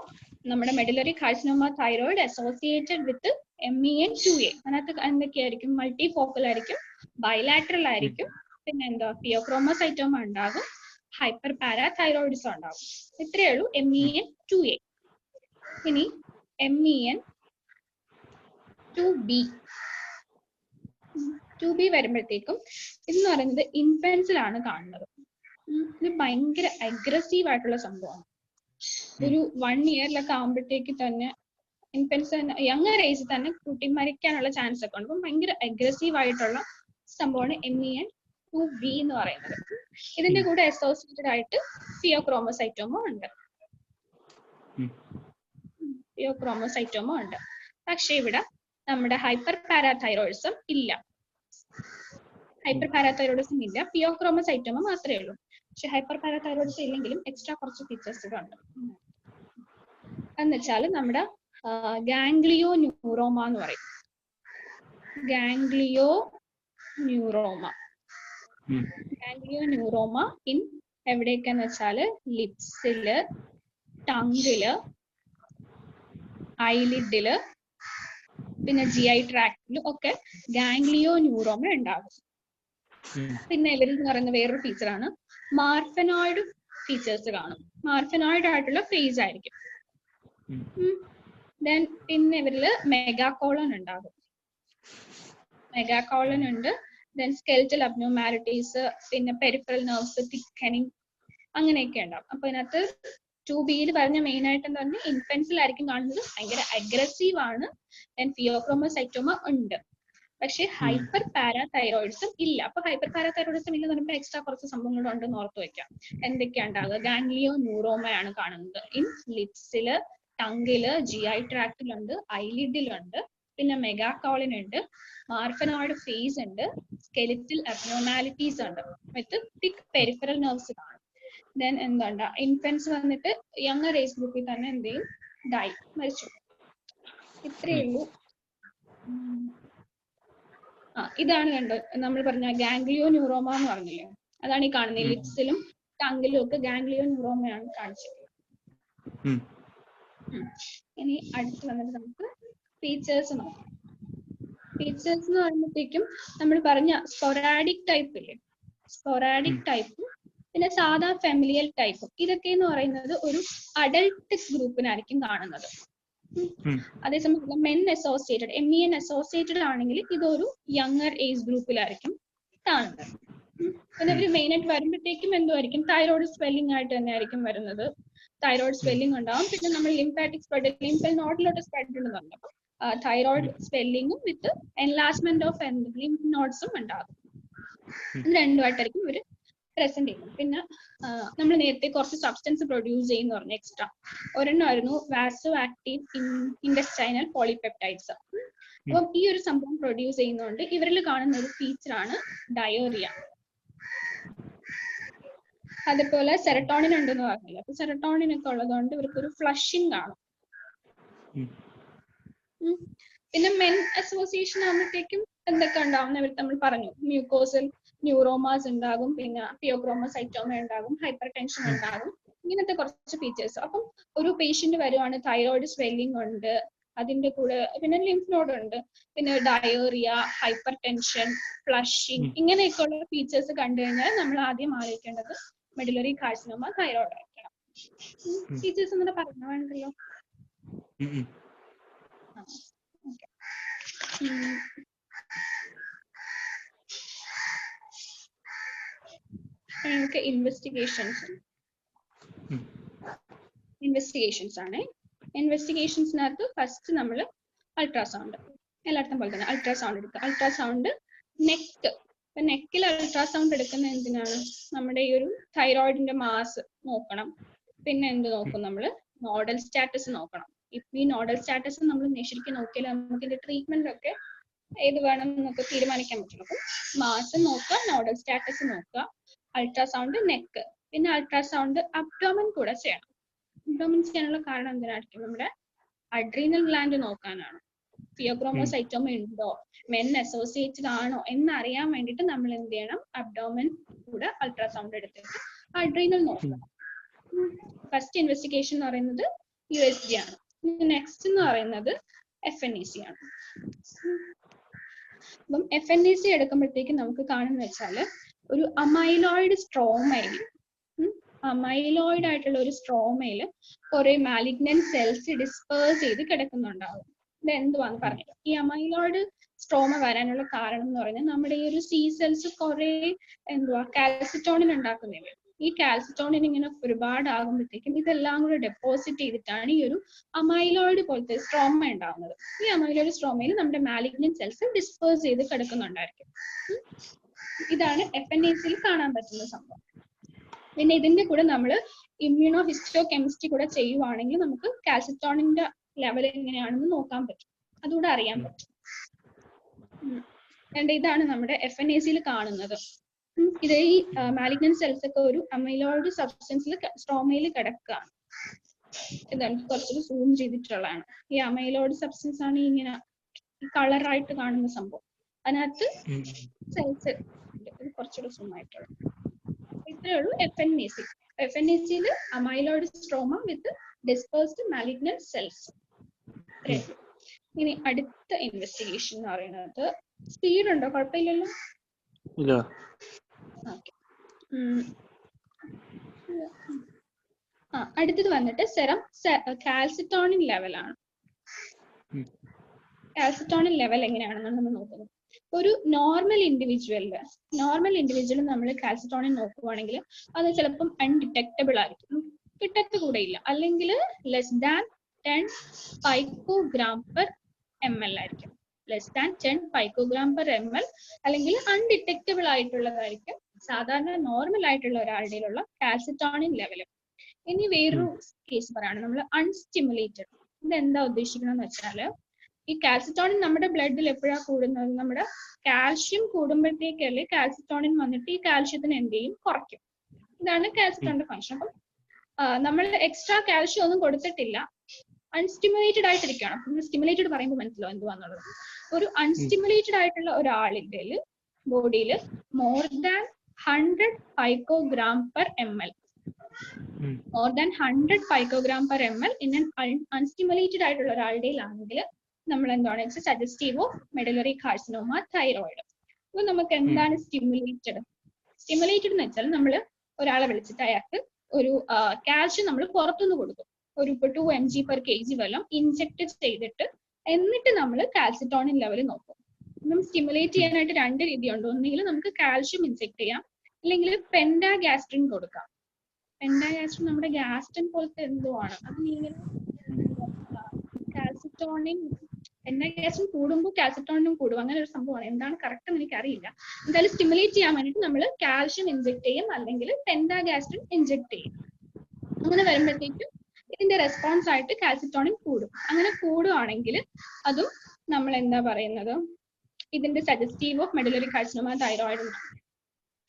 നമ്മുടെ medullary carcinoma thyroid associated with MEN 2A. അതിനകത്ത് എന്തൊക്കെയായിരിക്കും? മൾട്ടിഫോക്കൽ ആയിരിക്കും, ബൈലാറ്ററൽ ആയിരിക്കും, പിന്നെ എന്താ, ഫിയോക്രോമോസൈറ്റോമ ഉണ്ടാകും, ഹൈപ്പർ പാരാതൈറോയിഡിസം ഉണ്ടാകും. ഇത്രയേ ഉള്ളൂ MEN 2A. ഇനി MEN 2B വരുമ്പോഴത്തേക്കും ഇതെന്ന് പറയുന്നത് ഇൻഫൻസിലാണ് കാണുന്നത്. ഇത് ഭയങ്കര അഗ്രസീവ് ആയിട്ടുള്ള സംഭവമാണ്. ഒരു 1 ഇയറിലൊക്കെ ആകുമ്പോഴത്തേക്ക് തന്നെ ഇൻഫൻസ് യങ്ങർ ഏജിൽ തന്നെ കുട്ടി മരിക്കാനുള്ള ചാൻസ് ഒക്കെ ഉണ്ട്. അപ്പം ഭയങ്കര അഗ്രസീവ് ആയിട്ടുള്ള സംഭവമാണ് MEN 2B എന്ന് പറയുന്നത്. ഇതിന്റെ കൂടെ അസോസിയേറ്റഡ് ആയിട്ട് ഫിയോക്രോമോസൈറ്റോമ ഉണ്ട്. പക്ഷെ ഇവിടെ നമ്മുടെ ഹൈപ്പർ പാരാതൈറോയിഡിസം ഇല്ല. ഫിയോക്രോമോസൈറ്റോമ മാത്രമേ ഉള്ളൂ. പക്ഷെ ഹൈപ്പർ പാരാതൈറോയിഡിസം ഇല്ലെങ്കിലും എക്സ്ട്രാ കുറച്ച് ഫീച്ചേഴ്സ് ഉണ്ട്. എന്നുവെച്ചാൽ നമ്മുടെ ഗാംഗ്ലിയോ ന്യൂറോമ എന്ന് പറയും. ഗാംഗ്ലിയോ ന്യൂറോമ ഇൻ എവിടെയൊക്കെന്ന് വെച്ചാല് ലിപ്സില്, ടങ്ങില്, ഐലിഡില്, പിന്നെ GI ട്രാക്റ്റിലും ഒക്കെ ഗാംഗ്ലിയോ ന്യൂറോമ ഉണ്ടാകും. പിന്നെ ഇവരിൽ എന്ന് പറയുന്ന വേറൊരു ഫീച്ചറാണ് മാർഫനോയിഡ് ഫീച്ചേഴ്സ് കാണും. മാർഫനോയിഡ് ആയിട്ടുള്ള ഫേസ് ആയിരിക്കും. പിന്നെ ഇവരില് മെഗാകോളൻ ഉണ്ടാകും. ഉണ്ട്. സ്കെൽറ്റൽ അബ്നോർമാലിറ്റീസ്, പിന്നെ പെരിഫറൽ നെർവ്സ് തിക്കനിങ്, അങ്ങനെയൊക്കെ ഉണ്ടാവും. അപ്പൊ ഇതിനകത്ത് 2Bയിൽ പറഞ്ഞ മെയിൻ ആയിട്ട് എന്ന് പറഞ്ഞാൽ ഇൻഫൻസിലായിരിക്കും കാണുന്നത്, ഭയങ്കര അഗ്രസീവ് ആണ്. ഫിയോക്രോമോസൈറ്റോമ ഉണ്ട്, പക്ഷെ ഹൈപ്പർ പാരാതൈറോയിഡിസം ഇല്ല. അപ്പൊ ഹൈപ്പർ പാരാതൈറോയിഡിസം ഇല്ലെന്ന് പറയുമ്പോൾ എക്സ്ട്രാ കുറച്ച് സംഭവങ്ങൾ ഉണ്ടെന്ന് ഓർത്ത് വെക്കാം. എന്തൊക്കെയാ ഉണ്ടാകുക? ഗാംഗ്ലിയോ ന്യൂറോമയാണ് കാണുന്നത് ഇൻ ലിപ്സില്, ടങ്ങില്, GI ട്രാക്റ്റിലുണ്ട്, ഐലിഡിലുണ്ട്, പിന്നെ മെഗാകോളിൻ ഉണ്ട്, മാർഫനോയിഡ് ഫേസ് ഉണ്ട്, സ്കെലിറ്റൽ അബ്നോർമാലിറ്റീസ് ഉണ്ട്, വിത്ത് തിക് പെരിഫറൽ നെർവ്സ് കാണും. ദെൻ എന്താ, ഇൻഫൻസ് വന്നിട്ട് യങ്ങർ ഏജ് ഗ്രൂപ്പിൽ തന്നെ എന്ത് ചെയ്യും? മരിച്ചു. ഇത്രയേ ഉള്ളൂ. ഇതാണ് കണ്ടോ നമ്മൾ പറഞ്ഞ ഗാംഗ്ലിയോ ന്യൂറോമ എന്ന് പറഞ്ഞില്ലേ, അതാണ് ഈ കാണുന്നത്. ലിപ്സിലും ടങ്ങിലും ഒക്കെ ഗാംഗ്ലിയോ ന്യൂറോമയാണ് കാണിച്ചിട്ടുള്ളത്. ഇനി അടുത്ത് വന്നിട്ട് നമുക്ക് ഫീച്ചേഴ്സ് നോക്കാം. ഫീച്ചേഴ്സ് എന്ന് പറയുമ്പോഴത്തേക്കും നമ്മൾ പറഞ്ഞ സ്പൊറാഡിക് ടൈപ്പ് ഇല്ലേ, സ്പൊറാഡിക് ടൈപ്പും പിന്നെ സാധാ ഫെമിലിയൽ ടൈപ്പും, ഇതൊക്കെ എന്ന് പറയുന്നത് ഒരു അഡൽട്ട് ഗ്രൂപ്പിനായിരിക്കും കാണുന്നത്. അതേസമയം മെൻ അസോസിയേറ്റഡ്, MEN അസോസിയേറ്റഡ് ആണെങ്കിൽ ഇതൊരു യങ്ങർ ഏജ് ഗ്രൂപ്പിലായിരിക്കും കാണുന്നത്. പിന്നെ ഇവർ മെയിൻ ആയിട്ട് വരുമ്പോഴത്തേക്കും എന്തുമായിരിക്കും? തൈറോയ്ഡ് സ്വെല്ലിംഗ് ആയിട്ട് തന്നെ ആയിരിക്കും വരുന്നത്. തൈറോയിഡ് സ്വെല്ലിംഗ് ഉണ്ടാവും. പിന്നെ നമ്മൾ ലിംഫാറ്റിക് സ്പ്രെഡ്, ലിംഫൽ നോഡിലോട്ട് സ്പ്രെഡ് ഉണ്ടെന്ന് പറഞ്ഞു. അപ്പം തൈറോയിഡ് സ്വെല്ലിങ്ങും വിത്ത് എൻലാർജ്മെന്റ് ഓഫ് ലിംഫ് നോഡ്സും ഉണ്ടാകും. ഇത് രണ്ടുമായിട്ടായിരിക്കും ഇവർ പ്രസന്റ് ചെയ്യുന്നത്. പിന്നെ നമ്മൾ നേരത്തെ കുറച്ച് സബ്സ്റ്റൻസ് പ്രൊഡ്യൂസ് ചെയ്യുന്ന പറഞ്ഞു എക്സ്ട്രാ. ഒരെണ്ണമായിരുന്നു വാസോ ആക്റ്റീവ് ഇൻഡസ്റ്റൈനൽ പോളിപെപ്റ്റൈഡ്സ്. അപ്പം ഈ ഒരു സംഭവം പ്രൊഡ്യൂസ് ചെയ്യുന്നതുകൊണ്ട് ഇവരിൽ കാണുന്ന ഒരു ഫീച്ചറാണ് ഡയോറിയ. അതുപോലെ സെറട്ടോണിൻ ഉണ്ടെന്ന് പറഞ്ഞില്ല. അപ്പൊ സെറട്ടോണിൻ ഒക്കെ ഉള്ളതുകൊണ്ട് ഇവർക്കൊരു ഫ്ലഷിങ് കാണും. പിന്നെ മെൻ അസോസിയേഷൻ ആകുമ്പോഴത്തേക്കും എന്തൊക്കെ ഉണ്ടാവും നമ്മൾ പറഞ്ഞു. മ്യൂക്കോസൽ ന്യൂറോമാസ് ഉണ്ടാകും, പിന്നെ ഫിയോക്രോമോസൈറ്റോമ ഉണ്ടാകും, ഹൈപ്പർ ടെൻഷൻ ഉണ്ടാകും, ഇങ്ങനത്തെ കുറച്ച് ഫീച്ചേഴ്സ്. അപ്പം ഒരു പേഷ്യന്റ് വരുവാണ്, തൈറോയിഡ് സ്വെല്ലിംഗ് ഉണ്ട്, അതിന്റെ കൂടെ പിന്നെ ലിംഫ് നോഡ് ഉണ്ട്, പിന്നെ ഡയോറിയ, ഹൈപ്പർ ടെൻഷൻ, ഫ്ലഷിങ്, ഇങ്ങനെയൊക്കെയുള്ള ഫീച്ചേഴ്സ് കണ്ടു കഴിഞ്ഞാൽ നമ്മൾ ആദ്യം ആലോചിക്കേണ്ടത് മെഡുലറി കാർസിനോമ തൈറോയിഡ് ആയിരിക്കണം. ഫീച്ചേഴ്സ് എന്നിട്ട് പറഞ്ഞു വേണ്ടല്ലോ. നമുക്ക് ഇൻവെസ്റ്റിഗേഷൻസ് ആണ്. ഇൻവെസ്റ്റിഗേഷൻസിനകത്ത് ഫസ്റ്റ് നമ്മൾ അൾട്രാസൗണ്ട്, എല്ലായിടത്തും പോലെ തന്നെ അൾട്രാസൗണ്ട് എടുക്കുക. അൾട്രാസൗണ്ട് നെക്ക്, നെക്കിൽ അൾട്രാസൗണ്ട് എടുക്കുന്ന എന്തിനാണ്? നമ്മുടെ ഈ ഒരു തൈറോയിഡിന്റെ മാസ് നോക്കണം. പിന്നെ എന്ത് നോക്കും? നമ്മൾ നോഡൽ സ്റ്റാറ്റസ് നോക്കണം. ഇപ്പൊ ഈ നോഡൽ സ്റ്റാറ്റസ് നമ്മൾ ശരിക്കും നോക്കിയാൽ നമുക്ക് ഇതിന്റെ ട്രീറ്റ്മെന്റ് ഒക്കെ ഏത് വേണം എന്നൊക്കെ തീരുമാനിക്കാൻ പറ്റും. അപ്പം മാസ് നോക്കുക, നോഡൽ സ്റ്റാറ്റസ് നോക്കുക, അൾട്രാസൗണ്ട് നെക്ക്, പിന്നെ അൾട്രാസൗണ്ട് അബ്ഡോമൻ കൂടെ ചെയ്യണം. അബ്ഡോമൻ ചെയ്യാനുള്ള കാരണം എന്തിനായിരിക്കും? നമ്മുടെ അഡ്രീനൽ ഗ്ലാൻഡ് നോക്കാനാണ്. ഫിയോക്രോമോസൈറ്റോമ ഉണ്ടോ, മെൻ അസോസിയേറ്റഡ് ആണോ എന്നറിയാൻ വേണ്ടിയിട്ട് നമ്മൾ എന്ത് ചെയ്യണം? അബ്ഡോമൻ കൂടെ അൾട്രാസൗണ്ട് എടുത്തിട്ട് അഡ്രീനൽ നോക്കണം. ഫസ്റ്റ് ഇൻവെസ്റ്റിഗേഷൻ എന്ന് പറയുന്നത് USG ആണ്. നെക്സ്റ്റ് എന്ന് പറയുന്നത് FNAC ആണ്. അപ്പം FNAC എടുക്കുമ്പോഴത്തേക്ക് നമുക്ക് കാണുന്ന വെച്ചാല് ഒരു അമൈലോയിഡ് സ്ട്രോമയിൽ, അമൈലോയിഡ് ആയിട്ടുള്ള ഒരു സ്ട്രോമയിൽ കുറെ മാലിഗ്നന്റ് സെൽസ് ഡിസ്പേഴ്സ് ചെയ്ത് കിടക്കുന്നുണ്ടാവും. ഇത് എന്തുവാന്ന് പറഞ്ഞില്ല. ഈ അമൈലോയിഡ് സ്ട്രോമ വരാനുള്ള കാരണം എന്ന് പറയുന്നത് നമ്മുടെ ഈ ഒരു C സെൽസ് കുറെ കാൽസിറ്റോണിൻ ഉണ്ടാക്കുന്നില്ല. ഈ കാൽസിറ്റോണിൻ ഇങ്ങനെ ഒരുപാട് ആകുമ്പോഴത്തേക്കും ഇതെല്ലാം കൂടെ ഡെപ്പോസിറ്റ് ചെയ്തിട്ടാണ് ഈ ഒരു അമൈലോയിഡ് പോലത്തെ സ്ട്രോമ ഉണ്ടാകുന്നത്. ഈ അമൈലോയിഡ് സ്ട്രോമയിൽ നമ്മുടെ മാലിഗ്നന്റ് സെൽസ് ഡിസ്പേഴ്സ് ചെയ്ത് കിടക്കുന്നുണ്ടായിരിക്കും. ഇതാണ് FNAC-യിൽ കാണാൻ പറ്റുന്ന സംഭവം. പിന്നെ ഇതിന്റെ കൂടെ നമ്മൾ ഇമ്മ്യൂണോ ഹിസ്റ്റോ കെമിസ്ട്രി കൂടെ ചെയ്യുവാണെങ്കിൽ നമുക്ക് കാൽസിറ്റോണിന്റെ ലെവൽ എങ്ങനെയാണെന്ന് നോക്കാൻ പറ്റും, അതുകൂടെ അറിയാൻ പറ്റും. ഇതാണ് നമ്മുടെ FNAC-യിൽ കാണുന്നത്. ഇത് ഈ മാലിഗ്നന്റ് സെൽസ് ഒക്കെ ഒരു അമൈലോയിഡ് സബ്സ്റ്റൻസിൽ സ്ട്രോമയിൽ കിടക്കുകയാണ്. ഇതാണ് കുറച്ചുകൂടി സൂം ചെയ്തിട്ടുള്ളതാണ്. ഈ അമൈലോയിഡ് സബ്സ്റ്റൻസ് ആണ് ഇങ്ങനെ കളറായിട്ട് കാണുന്ന സംഭവം. അതിനകത്ത് സെൽസ് കുറച്ചുകൂടി സൂം ആയിട്ടുള്ള. ഇത്രയേ ഉള്ളൂ FNAC. FNAC-യിൽ അമൈലോയിഡ് സ്ട്രോമ വിത്ത് ഡിസ്പേഴ്സ്ഡ് മാലിഗ്നന്റ് സെൽസ്. ഇനി അടുത്ത ഇൻവെസ്റ്റിഗേഷൻ എന്ന് പറയുന്നത്, സ്പീഡ് ഉണ്ടോ? കുഴപ്പമില്ലല്ലോ. അടുത്തത് വന്നിട്ട് സെറം കാൽസിറ്റോണിൻ ലെവലാണ്. കാൽസിറ്റോണിൻ ലെവൽ എങ്ങനെയാണെന്നാണ് നമ്മൾ നോക്കുന്നത്. ഒരു നോർമൽ ഇൻഡിവിജ്വൽ നമ്മൾ കാൽസിറ്റോണിൻ നോക്കുവാണെങ്കിൽ അത് ചിലപ്പം അൺഡിറ്റക്റ്റബിൾ ആയിരിക്കും, കിട്ടത്തുകൂടെയില്ല. അല്ലെങ്കിൽ ലെസ് ദാൻ 10 picogram/ml ആയിരിക്കും. ലെസ് ദാൻ 10 picogram/ml അല്ലെങ്കിൽ അൺഡിറ്റക്റ്റബിൾ ആയിട്ടുള്ളതായിരിക്കും സാധാരണ നോർമൽ ആയിട്ടുള്ള ഒരാളുടെയിലുള്ള കാൽസിറ്റോണിൻ ലെവൽ. ഇനി വേറൊരു കേസ് പറയാണ്, നമ്മൾ അൺസ്റ്റിമുലേറ്റഡ്. ഇതെന്താ ഉദ്ദേശിക്കണമെന്ന് വെച്ചാല്, ഈ കാൽസിറ്റോണിൻ നമ്മുടെ ബ്ലഡിൽ എപ്പോഴാണ് കൂടുന്നത്? നമ്മുടെ കാൽഷ്യം കൂടുമ്പോഴത്തേക്കല്ലേ കാൽസിറ്റോണിൻ വന്നിട്ട് ഈ കാൽഷ്യത്തിന് എന്ത് ചെയ്യും? കുറയ്ക്കും. ഇതാണ് കാൽസിറ്റോണിന്റെ ഫംഗ്ഷൻ. അപ്പം നമ്മൾ എക്സ്ട്രാ കാൽഷ്യം ഒന്നും കൊടുത്തിട്ടില്ല, അൺസ്റ്റിമുലേറ്റഡ് ആയിട്ടിരിക്കുകയാണ്. അപ്പം സ്റ്റിമുലേറ്റഡ് പറയുമ്പോൾ മനസ്സിലാവും എന്തുവാന്നുള്ളത്. ഒരു അൺസ്റ്റിമുലേറ്റഡ് ആയിട്ടുള്ള ഒരാളിന്റെ ബോഡിയിൽ more than 100 picogram/ml, more than 100 picogram/ml in unstimulated ആയിട്ടുള്ള ഒരാളുടെ ആണെങ്കിൽ നമ്മൾ എന്താണ് വെച്ചാൽ suggestive of medullary carcinoma thyroid. അപ്പൊ നമുക്ക് എന്താണ് സ്റ്റിമുലേറ്റഡ് എന്ന് വെച്ചാൽ, നമ്മൾ ഒരാളെ വിളിച്ചിട്ട് അയാൾക്ക് ഒരു കാൽഷ്യം നമ്മൾ പുറത്തുനിന്ന് കൊടുക്കും. ഒരു 2 mg/kg വെള്ളം ഇൻജെക്ട് ചെയ്തിട്ട് എന്നിട്ട് നമ്മൾ കാൽസിറ്റോണിൻ ലെവൽ നോക്കും. നമ്മൾ സ്റ്റിമുലേറ്റ് ചെയ്യാനായിട്ട് 2 രീതിയുണ്ട്. ഒന്നുകിൽ നമുക്ക് കാൽഷ്യം ഇൻജെക്ട് ചെയ്യാം, അല്ലെങ്കിൽ പെൻഡാഗ്യാസ്ട്രിൻ കൊടുക്കാം. പെൻഡാഗാസ്ട്രിൻ നമ്മുടെ ഗ്യാസ്ട്രിൻ പോലത്തെ എന്തോ ആണ്. അത് ഇങ്ങനെ കാൽസിറ്റോണിൻ, പെൻഡാഗാസ്ട്രിൻ കൂടുമ്പോൾ കാൽസിറ്റോണിനും കൂടും, അങ്ങനെ ഒരു സംഭവമാണ്. എന്താണ് കറക്റ്റ് എന്ന് എനിക്കറിയില്ല. എന്തായാലും സ്റ്റിമുലേറ്റ് ചെയ്യാൻ വേണ്ടിയിട്ട് നമ്മൾ കാൽഷ്യം ഇൻജെക്ട് ചെയ്യും, അല്ലെങ്കിൽ പെൻഡാഗാസ്ട്രിൻ ഇൻജെക്ട് ചെയ്യും. അങ്ങനെ വരുമ്പോഴത്തേക്കും ഇതിന്റെ റെസ്പോൺസ് ആയിട്ട് കാൽസിറ്റോണിൻ കൂടും. അങ്ങനെ കൂടുവാണെങ്കിൽ അതും നമ്മൾ എന്താ പറയുന്നത്, ഇതിന്റെ suggestive of medullary carcinoma thyroid.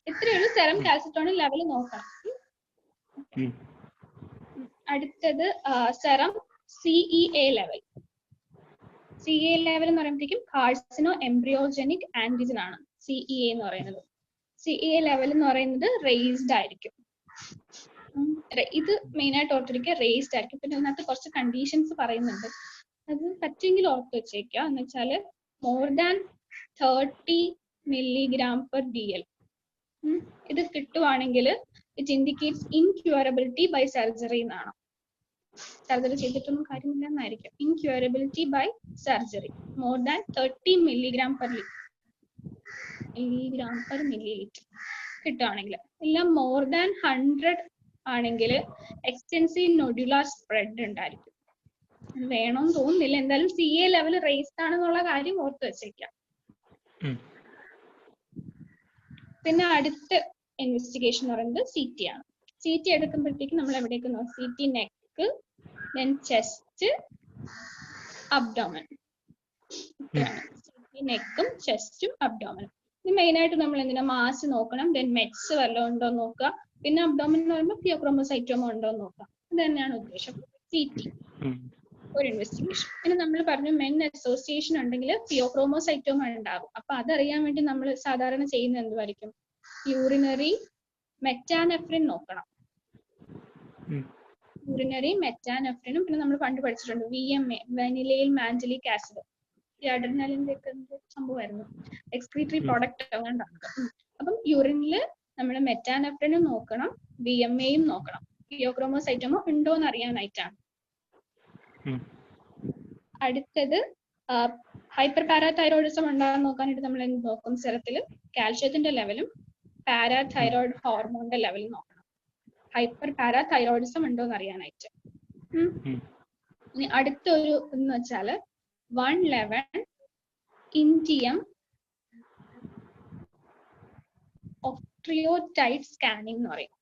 ഇത്രയൊരു സെറം കാൽസിറ്റോണിൻ ലെവൽ നോക്കണം. അടുത്തത് serum CEA level. CEA level എന്ന് പറയുമ്പോഴത്തേക്കും കാർസിനോ എംബ്രിയോജനിക് ആന്റിജൻ ആണ് CEA എന്ന് പറയുന്നത്. CEA ലെവൽ എന്ന് പറയുന്നത് റേസ്ഡ് ആയിരിക്കും. ഇത് മെയിൻ ആയിട്ട് ഓർത്തിരിക്കുക, റേസ്ഡ് ആയിരിക്കും. പിന്നെ ഇതിനകത്ത് കുറച്ച് കണ്ടീഷൻസ് പറയുന്നുണ്ട്, അത് പറ്റുമെങ്കിൽ ഓർത്ത് വെച്ചേക്കുക. എന്ന് വെച്ചാല് മോർ ദാൻ 30 mg/dl ഇത് കിട്ടുവാണെങ്കിൽ it indicates incurability by surgery എന്നാണ്. സർജറി ചെയ്തിട്ടൊന്നും കാര്യമില്ല എന്നായിരിക്കും. Incurability by surgery more than 30 mg/ml കിട്ടുവാണെങ്കിൽ. ഇല്ല മോർ ദാൻ 100 ആണെങ്കിൽ എക്സ്റ്റെൻസീവ് നോഡുലാർ സ്പ്രെഡ് ഉണ്ടായിരിക്കും. വേണമെന്ന് തോന്നുന്നില്ല. എന്തായാലും CA ലെവൽ റേസ്ഡ് ആണെന്നുള്ള കാര്യം ഓർത്ത് വെച്ചേക്കാം. പിന്നെ അടുത്ത ഇൻവെസ്റ്റിഗേഷൻ എന്ന് പറയുന്നത് CT ആണ്. CT എടുക്കുമ്പോഴത്തേക്ക് നമ്മൾ എവിടേക്ക് നോക്കാം? CT neck, then chest, abdomen. CT നെക്കും ചെസ്റ്റും അബ്ഡോമനും. ഇത് മെയിൻ ആയിട്ട് നമ്മൾ എന്തിനാ മാസ് നോക്കണം, ദെൻ മെറ്റ്സ് വല്ലതും ഉണ്ടോ നോക്കുക. പിന്നെ അബ്ഡോമൻ എന്ന് പറയുമ്പോൾ ഫിയോക്രോമോസൈറ്റോമ ഉണ്ടോ നോക്കാം. ഇത് തന്നെയാണ് ഉദ്ദേശം. CT ഒരു ഇൻവെസ്റ്റിഗേഷൻ. പിന്നെ നമ്മൾ പറഞ്ഞു മെൻ അസോസിയേഷൻ ഉണ്ടെങ്കിൽ ഫിയോക്രോമോസൈറ്റോമ ഉണ്ടാകും. അപ്പൊ അതറിയാൻ വേണ്ടി നമ്മൾ സാധാരണ ചെയ്യുന്നത് എന്തുമായിരിക്കും? യൂറിനറി മെറ്റാനെഫ്രിൻ നോക്കണം. യൂറിനറി മെറ്റാനെഫ്രിനും പിന്നെ നമ്മൾ പണ്ട് പഠിച്ചിട്ടുണ്ട് VMA, വെനിലയിൽ മാൻജലിക് ആസിഡ്. ഈ അഡ്രിനാലിന്റെ ഒക്കെ സംഭവമായിരുന്നു, എക്സ്ക്രീറ്ററി പ്രോഡക്റ്റ് അതുകൊണ്ടാണ്. അപ്പം യൂറിനില് നമ്മൾ മെറ്റാനെഫ്രിനും നോക്കണം, VMAയും നോക്കണം. ഫിയോക്രോമോസൈറ്റോമ ഉണ്ടോ എന്ന് അറിയാനായിട്ടാണ്. അടുത്തത് ഹൈപ്പർ പാരാതൈറോയിഡിസം ഉണ്ടാകാൻ നോക്കാനായിട്ട് നമ്മൾ എന്ത് നോക്കും? സെറത്തിൽ കാൽഷ്യത്തിന്റെ ലെവലും പാരാതൈറോയിഡ് ഹോർമോണിന്റെ ലെവലും നോക്കണം, ഹൈപ്പർ പാരാതൈറോയിഡിസം ഉണ്ടോ എന്ന് അറിയാനായിട്ട്. ഇനി അടുത്തൊരു എന്ന് വെച്ചാല് 111 ഇൻഡിയം ഒക്ട്രിയോടൈഡ് സ്കാനിങ് എന്ന് പറയും.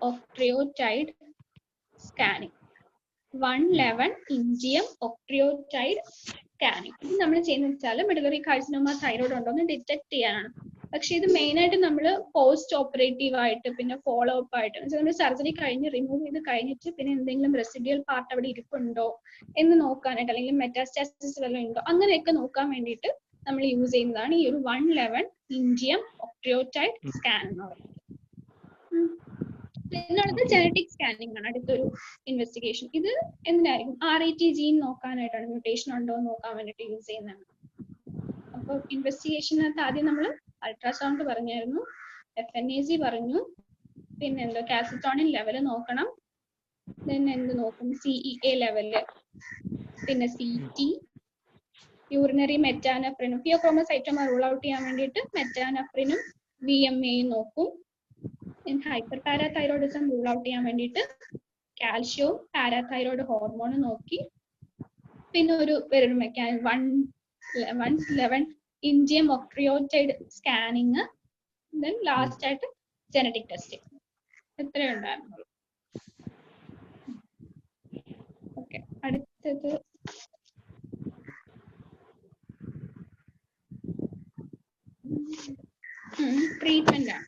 ഒക്ട്രിയോടൈഡ് സ്കാനിങ് 111 ഇൻഡിയം ഒക്ട്രിയോടൈഡ് സ്കാനിങ്. ഇത് നമ്മൾ ചെയ്യുന്നത് വെച്ചാൽ മെഡുലറി കാർസിനോമ തൈറോയിഡ് ഉണ്ടോ എന്ന് ഡിറ്റക്ട് ചെയ്യാനാണ്. പക്ഷെ ഇത് മെയിൻ ആയിട്ട് നമ്മൾ പോസ്റ്റ് ഓപ്പറേറ്റീവ് ആയിട്ട് പിന്നെ ഫോളോ അപ്പ് ആയിട്ട് നമ്മൾ സർജറി കഴിഞ്ഞ് റിമൂവ് ചെയ്ത് കഴിഞ്ഞിട്ട് പിന്നെ എന്തെങ്കിലും റെസിഡ്യൂൽ പാർട്ട് അവിടെ ഇരിപ്പുണ്ടോ എന്ന് നോക്കാനായിട്ട്, അല്ലെങ്കിൽ മെറ്റാസ്റ്റാസിസ് വല്ലതും ഉണ്ടോ അങ്ങനെയൊക്കെ നോക്കാൻ വേണ്ടിയിട്ട് നമ്മൾ യൂസ് ചെയ്യുന്നതാണ് ഈ ഒരു 111 ഇൻഡിയം ഒക്ട്രിയോടൈഡ് സ്കാൻ എന്ന് പറയുന്നത്. പിന്നുള്ളത് ജനറ്റിക് സ്കാനിങ് ആണ് അടുത്തൊരു ഇൻവെസ്റ്റിഗേഷൻ. ഇത് എന്തായിരിക്കും? RET ജീൻ നോക്കാനായിട്ടാണ്, മ്യൂട്ടേഷൻ ഉണ്ടോ എന്ന് നോക്കാൻ വേണ്ടിയിട്ട് യൂസ് ചെയ്യുന്നതാണ്. അപ്പോൾ ഇൻവെസ്റ്റിഗേഷനകത്ത് ആദ്യം നമ്മൾ അൾട്രാസൗണ്ട് പറഞ്ഞായിരുന്നു, FNAC പറഞ്ഞു, പിന്നെ എന്തോ കാൽസിറ്റോണിൻ ലെവൽ നോക്കണം, പിന്നെ എന്ത് നോക്കും? CEA ലെവല്, പിന്നെ CT, യൂറിനറി മെറ്റാനെഫ്രിനും ഫിയോക്രോമോസൈറ്റോമ റൂൾ ഔട്ട് ചെയ്യാൻ വേണ്ടിയിട്ട് മെറ്റാനെഫ്രിനും VMAയും നോക്കും. ഹൈപ്പർ പാരാതൈറോയിഡിസം റൂൾ ഔട്ട് ചെയ്യാൻ വേണ്ടിയിട്ട് കാൽഷ്യവും പാരാതൈറോയിഡ് ഹോർമോണും നോക്കി. പിന്നെ വേറൊരു mechanism 111 indium octreotide scanning, then last ആയിട്ട് ജനറ്റിക് ടെസ്റ്റിംഗ്. എത്രയും ഉണ്ടായിരുന്നുള്ളൂ. ഓക്കെ, അടുത്തത് ട്രീറ്റ്മെന്റ് ആണ്.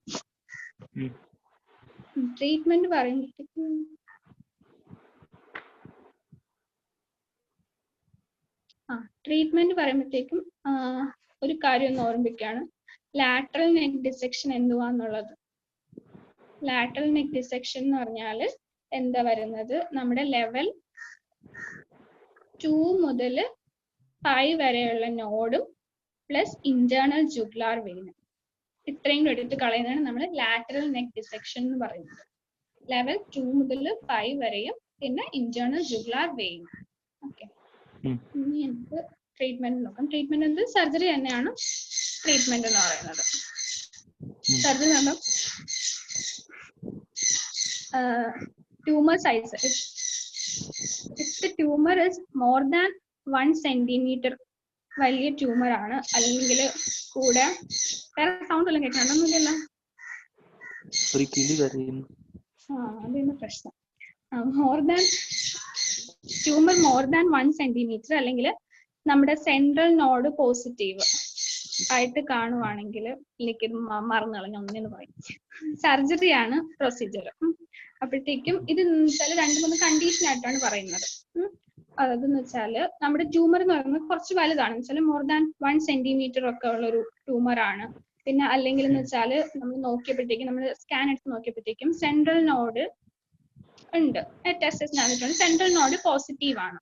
ട്രീറ്റ്മെന്റ് പറയുമ്പോഴത്തേക്കും ഒരു കാര്യം ഒന്ന് ഓർമ്മിപ്പിക്കുകയാണ്, ലാറ്ററൽ നെക്ക് ഡിസെക്ഷൻ എന്തുവാന്നുള്ളത്. ലാറ്ററൽ നെക്ക് ഡിസെക്ഷൻ എന്ന് പറഞ്ഞാൽ എന്താ വരുന്നത്? നമ്മുടെ ലെവൽ 2 മുതൽ 5 വരെയുള്ള നോഡും പ്ലസ് ഇന്റേണൽ ജുഗുലാർ വെയിനും ഇത്രയും എടുത്ത് കളയുന്നതാണ് നമ്മൾ ലാറ്ററൽ നെക്ക് ഡിസെക്ഷൻ എന്ന് പറയുന്നത്. ലെവൽ 2 മുതൽ 5 വരെയും പിന്നെ ഇന്റേണൽ ജുഗുലാർ വെയിനും. ഓക്കെ, ഇനി നമുക്ക് ട്രീറ്റ്മെന്റ് നോക്കാം. ട്രീറ്റ്മെന്റ് എന്ത്? സർജറി തന്നെയാണ് ട്രീറ്റ്മെന്റ് എന്ന് പറയുന്നത്. സർജറി നമ്മൾ tumor size, if the tumor is more than 1 centimeter വലിയ ട്യൂമർ ആണ്, അല്ലെങ്കിൽ കൂടെ വേറെ സൗണ്ട് എല്ലാം കേൾക്കണമെന്നില്ലല്ലോ. അതാണ് പ്രശ്നം. ട്യൂമർ മോർ ദാൻ 1 സെന്റിമീറ്റർ അല്ലെങ്കിൽ നമ്മുടെ സെൻട്രൽ നോഡ് പോസിറ്റീവ് ആയിട്ട് കാണുവാണെങ്കിൽ, എനിക്ക് മറന്നു കളഞ്ഞ ഒന്നെന്ന് പറയും, സർജറിയാണ് പ്രൊസീജിയർ. അപ്പോഴത്തേക്കും ഇത് വെച്ചാൽ 2-3 കണ്ടീഷൻ ആയിട്ടാണ് പറയുന്നത്. അതെന്ന് വെച്ചാല് നമ്മുടെ ട്യൂമർ എന്ന് പറയുന്നത് കുറച്ച് വലുതാണ്, വെച്ചാൽ മോർ ദാൻ 1 സെന്റിമീറ്റർ ഒക്കെ ഉള്ള ഒരു ട്യൂമർ ആണ്. പിന്നെ അല്ലെങ്കിൽ എന്ന് വെച്ചാൽ നമ്മൾ നോക്കിയപ്പോഴത്തേക്കും, നമ്മൾ സ്കാൻ എടുത്ത് നോക്കിയപ്പോഴത്തേക്കും സെൻട്രൽ നോഡ് ഉണ്ട്, സെൻട്രൽ നോഡ് പോസിറ്റീവ് ആണ്.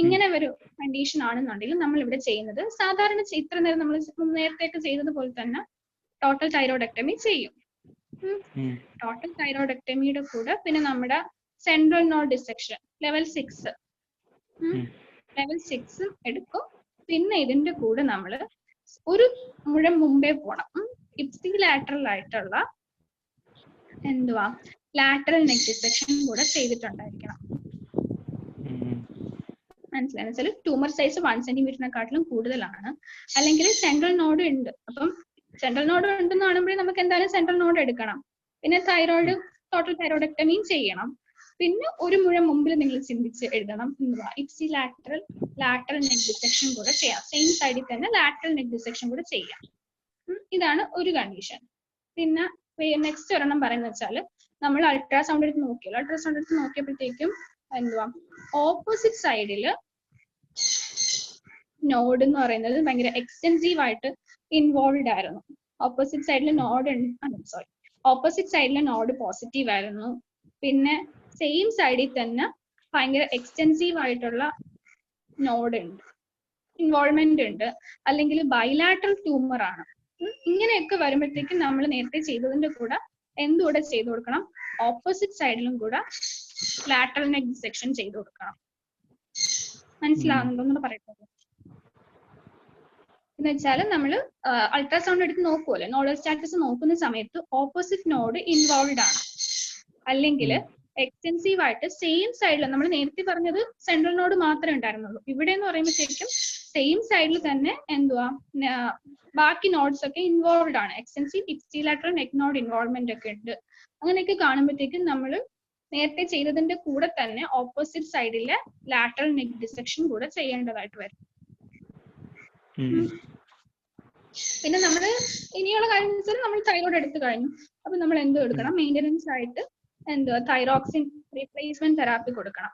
ഇങ്ങനെ ഒരു കണ്ടീഷൻ ആണെന്നുണ്ടെങ്കിൽ നമ്മൾ ഇവിടെ ചെയ്യുന്നത് സാധാരണ ഇത്ര നേരം നമ്മൾ നേരത്തെ ചെയ്തതുപോലെ തന്നെ ടോട്ടൽ തൈറോയിഡക്ടമി ചെയ്യും. ടോട്ടൽ തൈറോയിഡക്ടമിയുടെ കൂടെ പിന്നെ നമ്മുടെ സെൻട്രൽ നോഡ് ഡിസെക്ഷൻ ലെവൽ 6 എടുക്കും. പിന്നെ ഇതിന്റെ കൂടെ നമ്മൾ ഒരു മുഴം മുമ്പേ പോണം, ഇപ്സിലാറ്ററൽ ആയിട്ടുള്ള ലാറ്ററൽ നെക്ക് ഡിസെക്ഷൻ കൂടെ ചെയ്തിട്ടുണ്ടായിരിക്കണം. മനസ്സിലായെന്ന് വെച്ചാൽ ട്യൂമർ സൈസ് 1 സെന്റിമീറ്ററിനെക്കാട്ടിലും കൂടുതലാണ്, അല്ലെങ്കിൽ സെൻട്രൽ നോഡ് ഉണ്ട്. അപ്പം സെൻട്രൽ നോഡ് ഉണ്ടെന്ന് കാണുമ്പോഴേ നമുക്ക് എന്തായാലും സെൻട്രൽ നോഡ് എടുക്കണം. പിന്നെ തൈറോയിഡ് ടോട്ടൽ തൈറോയിഡക്ടമിയും ചെയ്യണം. പിന്നെ ഒരു മുഴം മുമ്പിൽ നിങ്ങൾ ചിന്തിച്ച് എഴുതണം, ഇപ്സിലാറ്ററൽ ലാറ്ററൽ നെക്ക് ഡിസെക്ഷൻ കൂടെ ചെയ്യാം. സെയിം സൈഡിൽ തന്നെ ലാറ്ററൽ നെക്ക് ഡിസെക്ഷൻ കൂടെ ചെയ്യാം. ഇതാണ് ഒരു കണ്ടീഷൻ. പിന്നെ നെക്സ്റ്റ് ഒരെണ്ണം പറയുന്നത് വെച്ചാൽ നമ്മൾ അൾട്രാസൗണ്ട് എടുത്ത് നോക്കിയല്ലോ. അൾട്രാസൗണ്ട് എടുത്ത് നോക്കിയപ്പോഴത്തേക്കും ഓപ്പോസിറ്റ് സൈഡില് നോഡ് എന്ന് പറയുന്നത് ഭയങ്കര എക്സ്റ്റെൻസീവ് ആയിട്ട് ഇൻവോൾവ് ആയിരുന്നു. ഓപ്പോസിറ്റ് സൈഡിലെ നോഡ് പോസിറ്റീവ് ആയിരുന്നു. പിന്നെ സെയിം സൈഡിൽ തന്നെ ഭയങ്കര എക്സ്റ്റെൻസീവ് ആയിട്ടുള്ള നോഡ് ഉണ്ട്, ഇൻവോൾവ്മെന്റ് ഉണ്ട്, അല്ലെങ്കിൽ ബൈലാറ്ററൽ ട്യൂമർ ആണ്. ഇങ്ങനെയൊക്കെ വരുമ്പോഴത്തേക്കും നമ്മൾ നേരത്തെ ചെയ്തതിന്റെ കൂടെ എന്തുകൂടെ ചെയ്തു കൊടുക്കണം, ഓപ്പോസിറ്റ് സൈഡിലും കൂടെ ലാറ്ററൽ നെക്ക് ഡിസെക്ഷൻ ചെയ്തു കൊടുക്കണം. മനസ്സിലാവുന്നുണ്ടോ എന്ന് പറയട്ടെ. എന്ന് വെച്ചാൽ നമ്മൾ അൾട്രാസൗണ്ട് എടുത്ത് നോക്കുമല്ലോ, നോഡൽ സ്റ്റാറ്റസ് നോക്കുന്ന സമയത്ത് ഓപ്പോസിറ്റ് നോഡ് ഇൻവോൾവ്ഡ് ആണ്, അല്ലെങ്കിൽ എക്സ്റ്റെൻസീവ് ആയിട്ട് സെയിം സൈഡിൽ, നമ്മൾ നേരത്തെ പറഞ്ഞത് സെൻട്രൽ നോഡ് മാത്രമേ ഉണ്ടായിരുന്നുള്ളൂ. ഇവിടെ എന്ന് പറയുമ്പോഴത്തേക്കും സെയിം സൈഡിൽ തന്നെ ബാക്കി നോഡ്സ് ഒക്കെ ഇൻവോൾവ്ഡ് ആണ്. Extensive ipsilateral neck node involvement ഒക്കെ ഉണ്ട്. അങ്ങനെയൊക്കെ കാണുമ്പോഴത്തേക്കും നമ്മൾ നേരത്തെ ചെയ്തതിന്റെ കൂടെ തന്നെ ഓപ്പോസിറ്റ് സൈഡിലെ ലാറ്ററൽ നെക്ക് ഡിസെക്ഷൻ കൂടെ ചെയ്യേണ്ടതായിട്ട് വരും. പിന്നെ നമ്മൾ ഇനിയുള്ള കാര്യം വെച്ചാൽ നമ്മൾ തൈറോയ്ഡ് എടുത്തു കഴിഞ്ഞു. അപ്പൊ നമ്മൾ എന്ത് എടുക്കണം, മെയിൻ്റനൻസ് ആയിട്ട് തൈറോക്സിൻ റീപ്ലേസ്മെന്റ് തെറാപ്പി കൊടുക്കണം.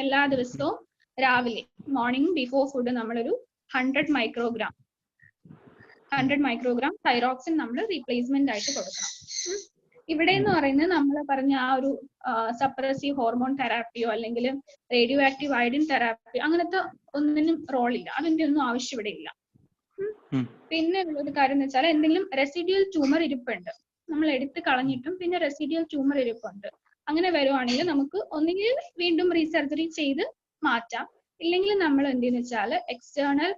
എല്ലാ ദിവസവും രാവിലെ മോർണിംഗ് ബിഫോർ ഫുഡ് നമ്മളൊരു 100 മൈക്രോഗ്രാം തൈറോക്സിൻ നമ്മൾ റീപ്ലേസ്മെന്റ് ആയിട്ട് കൊടുക്കണം. ഇവിടെ എന്ന് പറയുന്നത് നമ്മൾ പറഞ്ഞ ആ ഒരു സപ്രസീവ് ഹോർമോൺ തെറാപ്പിയോ അല്ലെങ്കിൽ റേഡിയോ ആക്റ്റീവ് അയഡിൻ തെറാപ്പിയോ അങ്ങനത്തെ ഒന്നിനും റോളില്ല, അതിന്റെ ഒന്നും ആവശ്യം ഇവിടെ ഇല്ല. പിന്നെ ഉള്ളൊരു കാര്യം എന്ന് വെച്ചാൽ എന്തെങ്കിലും റെസിഡ്യൂൽ ട്യൂമർ ഇരിപ്പുണ്ട്, നമ്മൾ എടുത്ത് കളഞ്ഞിട്ടും പിന്നെ റെസിഡ്യൂൽ ട്യൂമർ ഇരിപ്പുണ്ട്, അങ്ങനെ വരുവാണെങ്കിൽ നമുക്ക് ഒന്നുകിൽ വീണ്ടും റീസർജറി ചെയ്ത് മാറ്റാം, ഇല്ലെങ്കിൽ നമ്മൾ എന്തെന്ന് വെച്ചാൽ എക്സ്റ്റേണൽ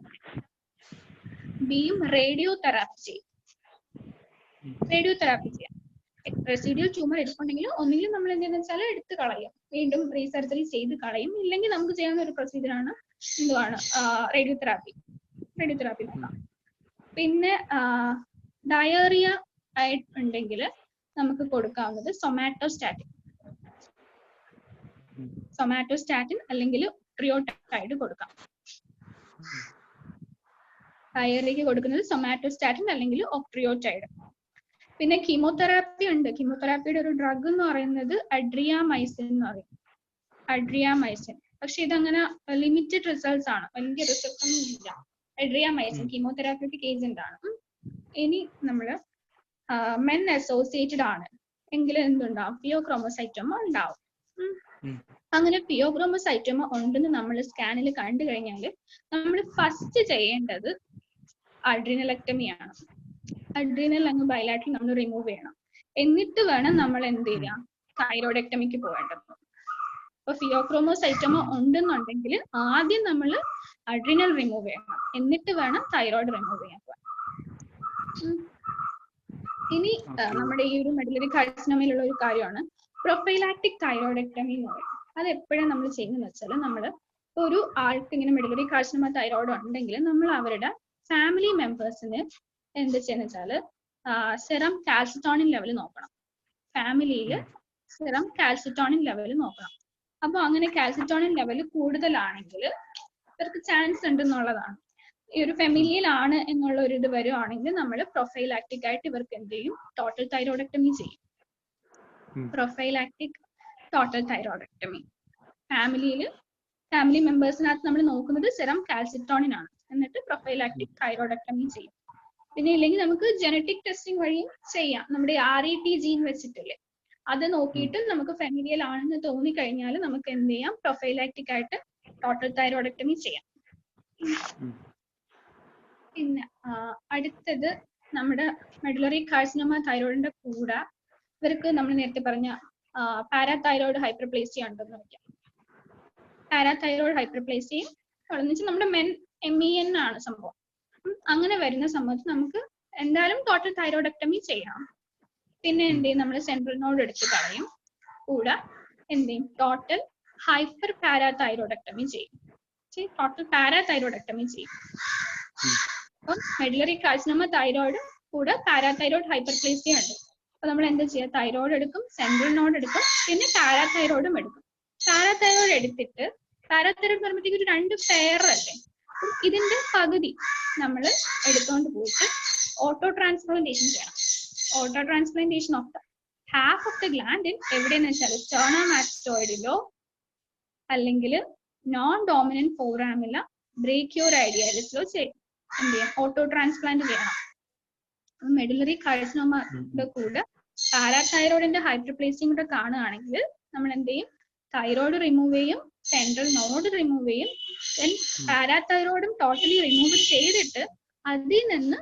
ബീം റേഡിയോ തെറാപ്പി ചെയ്യാം. റെസിഡ്യൂൽ ട്യൂമർ എടുപ്പുണ്ടെങ്കിൽ ഒന്നുകിൽ നമ്മൾ എന്തെന്ന് വെച്ചാൽ എടുത്ത് കളയും, വീണ്ടും റീസർജറി ചെയ്ത് കളയും, ഇല്ലെങ്കിൽ നമുക്ക് ചെയ്യാവുന്ന ഒരു പ്രൊസീജിയറാണ് റേഡിയോ തെറാപ്പി നോക്കാം. പിന്നെ ഡയറിയ ഉണ്ടെങ്കിൽ നമുക്ക് കൊടുക്കാവുന്നത് സൊമാറ്റോസ്റ്റാറ്റിൻ അല്ലെങ്കിൽ ട്രിയോടൈഡ് കൊടുക്കാം. ഡയറിയക്ക് കൊടുക്കുന്നത് സൊമാറ്റോസ്റ്റാറ്റിൻ അല്ലെങ്കിൽ ഒക്ട്രിയോടൈഡ്. പിന്നെ കീമോതെറാപ്പി ഉണ്ട്. കീമോതെറാപ്പിയുടെ ഒരു ഡ്രഗ് എന്ന് പറയുന്നത് അഡ്രിയാമൈസിൻ എന്ന് പറയും. പക്ഷെ ഇതങ്ങനെ ലിമിറ്റഡ് റിസൾട്ട്സ് ആണ്, വലിയ റിസൾട്ട് ഒന്നും ഇല്ല. അഡ്രിയാമൈസിൻ കീമോതെറാപ്യൂട്ടിക് ഏജന്റ് ആണ്. ഇനി നമ്മള് മെൻ അസോസിയേറ്റഡ് ആണ് എങ്കിൽ എന്തുണ്ടാവും, ഫിയോക്രോമോസൈറ്റോമ ഉണ്ടാവും. അങ്ങനെ ഫിയോക്രോമോസൈറ്റോമ ഉണ്ടെന്ന് നമ്മൾ സ്കാനിൽ കണ്ടു കഴിഞ്ഞാൽ നമ്മൾ ഫസ്റ്റ് ചെയ്യേണ്ടത് അഡ്രീനലക്ടമിയാണ്. അഡ്രീനൽ അങ്ങ് ബൈലാറ്ററൽ നമ്മൾ റിമൂവ് ചെയ്യണം. എന്നിട്ട് വേണം നമ്മൾ എന്ത് ചെയ്യാം, തൈറോയിഡക്ടമിക്ക് പോകേണ്ടത്. അപ്പൊ ഫിയോക്രോമോസൈറ്റോമ ഉണ്ടെന്നുണ്ടെങ്കിൽ ആദ്യം നമ്മൾ അഡ്രീനൽ റിമൂവ് ചെയ്യണം, എന്നിട്ട് വേണം തൈറോയിഡ് റിമൂവ് ചെയ്യാൻ. ഇനി നമ്മുടെ ഈ ഒരു മെഡുലറി കാർസിനോമയിലുള്ള ഒരു കാര്യമാണ് പ്രൊഫൈലാക്റ്റിക് തൈറോയിഡക്ടമി എന്ന് പറയും. അത് എപ്പോഴും നമ്മൾ ചെയ്യുന്നതെന്ന് വെച്ചാൽ നമ്മൾ ഒരു ആൾക്ക് ഇങ്ങനെ മെഡുലറി കാർസിനോമ തൈറോയിഡ് ഉണ്ടെങ്കിൽ നമ്മൾ അവരുടെ ഫാമിലി മെമ്പേഴ്സിന് എന്ത് ചെയ്യുന്ന വെച്ചാൽ സെറം കാൽസിറ്റോണിൻ ലെവൽ നോക്കണം. ഫാമിലിയിൽ സെറം കാൽസിറ്റോണിൻ ലെവൽ നോക്കണം. അപ്പോൾ അങ്ങനെ കാൽസിറ്റോണിൻ ലെവൽ കൂടുതലാണെങ്കിൽ ഇവർക്ക് ചാൻസ് ഉണ്ടെന്നുള്ളതാണ്. ഈ ഒരു ഫെമിലിയിലാണ് എന്നുള്ള ഒരു ഇത് വരുവാണെങ്കിൽ നമ്മൾ പ്രൊഫൈലാക്റ്റിക് ആയിട്ട് ഇവർക്ക് എന്ത് ചെയ്യും, ടോട്ടൽ തൈറോയിഡക്ടമി ചെയ്യും. പ്രൊഫൈലാക്റ്റിക് ടോട്ടൽ തൈറോയിഡക്ടമി ഫാമിലി മെമ്പേഴ്സിനകത്ത് നമ്മൾ നോക്കുന്നത് സെറം കാൽസിറ്റോണിൻ ആണ്. എന്നിട്ട് പ്രൊഫൈലാക്റ്റിക് തൈറോയിഡക്ടമി ചെയ്യും. പിന്നെ ഇല്ലെങ്കിൽ നമുക്ക് ജനറ്റിക് ടെസ്റ്റിംഗ് വഴിയും ചെയ്യാം. നമ്മുടെ RET ജീൻ വെച്ചിട്ടില്ലേ, അത് നോക്കിയിട്ട് നമുക്ക് ഫെമിലിയൽ ആണെന്ന് തോന്നിക്കഴിഞ്ഞാൽ നമുക്ക് എന്ത് ചെയ്യാം, പ്രൊഫൈലാക്റ്റിക് ആയിട്ട് ടോട്ടൽ തൈറോയിഡക്ടമി ചെയ്യാം. പിന്നെ അടുത്തത് നമ്മുടെ മെഡുലറി കാർസിനോമ തൈറോയിഡിന്റെ കൂടെ ഇവർക്ക് നമ്മൾ നേരത്തെ പറഞ്ഞ പാരാതൈറോയിഡ് ഹൈപ്പർപ്ലേസിയ ഉണ്ടെന്ന് വയ്ക്കാം. പാരാതൈറോയിഡ് ഹൈപ്പർപ്ലേസിയയും വെച്ചാൽ നമ്മുടെ MEN ആണ് സംഭവം. അങ്ങനെ വരുന്ന സമയത്ത് നമുക്ക് എന്തായാലും ടോട്ടൽ തൈറോയിഡക്ടമി ചെയ്യണം. പിന്നെ എന്ത് ചെയ്യും, നമ്മൾ സെൻട്രൽ നോഡ് എടുത്ത് കളയും. കൂടെ എന്ത് ചെയ്യും, ടോട്ടൽ ഹൈപ്പർ പാരാതൈറോയിഡക്ടമി ചെയ്യും. ടോട്ടൽ പാരാതൈറോയിഡക്ടമി ചെയ്യും. അപ്പം മെഡുലറി കാർസിനോമ തൈറോയിഡ് കൂടെ പാരാതൈറോയിഡ് ഹൈപ്പർപ്ലേസിയ ഉണ്ട്. അപ്പൊ നമ്മൾ എന്താ ചെയ്യുക, തൈറോയിഡ് എടുക്കും, സെൻട്രൽ നോഡ് എടുക്കും, പിന്നെ പാരാതൈറോയിഡും എടുക്കും. പാരാതൈറോയിഡ് എടുത്തിട്ട് പാരാതൈറോയിഡ് പറയുമ്പോഴത്തേക്ക് ഒരു 2 പെയർ അല്ലേ, ഇതിന്റെ പകുതി നമ്മൾ എടുത്തുകൊണ്ട് പോയിട്ട് ഓട്ടോ ട്രാൻസ്പ്ലാന്റേഷൻ ചെയ്യണം. Auto transplantation of the half of the gland എവിടെയെന്ന് വെച്ചാൽ സ്റ്റേർണോമാസ്റ്റോയിഡിലോ അല്ലെങ്കിൽ നോൺ ഡോമിനന്റ് ഫോറാമില ബ്രേക്കിയോറൈഡിയാലിസിലോ എന്ത് ചെയ്യാം, ഓട്ടോ ട്രാൻസ്പ്ലാന്റ് ചെയ്യണം. മെഡുലറി കാർസിനോമയുടെ കൂടെ പാരാതൈറോയിഡിന്റെ ഹൈപ്പർപ്ലേസിയും കൂടെ കാണുകയാണെങ്കിൽ നമ്മൾ എന്ത് ചെയ്യും, തൈറോയിഡ് റിമൂവ് ചെയ്യും, സെൻട്രൽ നോഡ് റിമൂവ് ചെയ്യും, ദെൻ പാരാതൈറോയിഡും ടോട്ടലി റിമൂവ് ചെയ്തിട്ട് അതിൽ നിന്ന്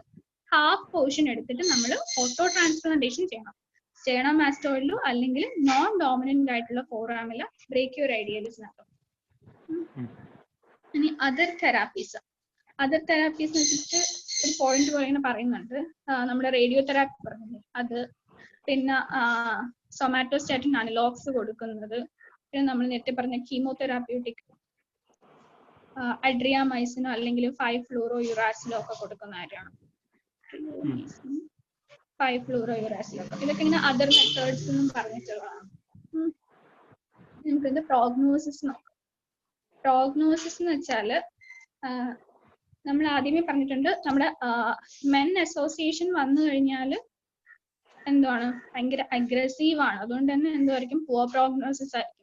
ഹാഫ് പോർഷൻ എടുത്തിട്ട് നമ്മൾ ഓട്ടോ ട്രാൻസ്പ്ലാന്റേഷൻ ചെയ്യണം. സ്റ്റേർണോമാസ്റ്റോയിഡിലോ അല്ലെങ്കിൽ നോൺ ഡോമിനന്റ് ആയിട്ടുള്ള ഫോറാമില ബ്രേക്കിയോറൈഡിയാലിസിനകത്തോ. ഇനി അതർ തെറാപ്പീസ് വെച്ചിട്ട് ഒരു പോയിന്റ് പോലെ ഇങ്ങനെ പറയുന്നുണ്ട്. നമ്മുടെ റേഡിയോ തെറാപ്പി പറഞ്ഞില്ലേ അത്, പിന്നെ സൊമാറ്റോസ്റ്റാറ്റിൻ അനലോഗ്സ് കൊടുക്കുന്നത്, പിന്നെ നമ്മൾ നേരത്തെ പറഞ്ഞ കീമോതെറാപ്യൂട്ടിക് അഡ്രിയാമൈസിനോ അല്ലെങ്കിൽ 5-ഫ്ലൂറോയുറാസിലോ ഒക്കെ കൊടുക്കുന്ന കാര്യമാണ്. 5-ഫ്ലൂറോയുറാസിലോ ഇതൊക്കെ ഇങ്ങനെ അതർ മെത്തേഡ്സ് എന്നും പറഞ്ഞിട്ടുള്ളതാണ്. നമുക്കിത് പ്രോഗ്നോസിസ് നോക്കാം. പ്രോഗ്നോസിസ് എന്ന് വെച്ചാൽ നമ്മൾ ആദ്യമേ പറഞ്ഞിട്ടുണ്ട്, നമ്മുടെ മെൻ അസോസിയേഷൻ വന്നു കഴിഞ്ഞാൽ എന്താണ്, ഭയങ്കര അഗ്രസീവ് ആണ്. അതുകൊണ്ട് തന്നെ എന്തായിരിക്കും, പുവർ പ്രോഗ്നോസിസ് ആയിരിക്കും.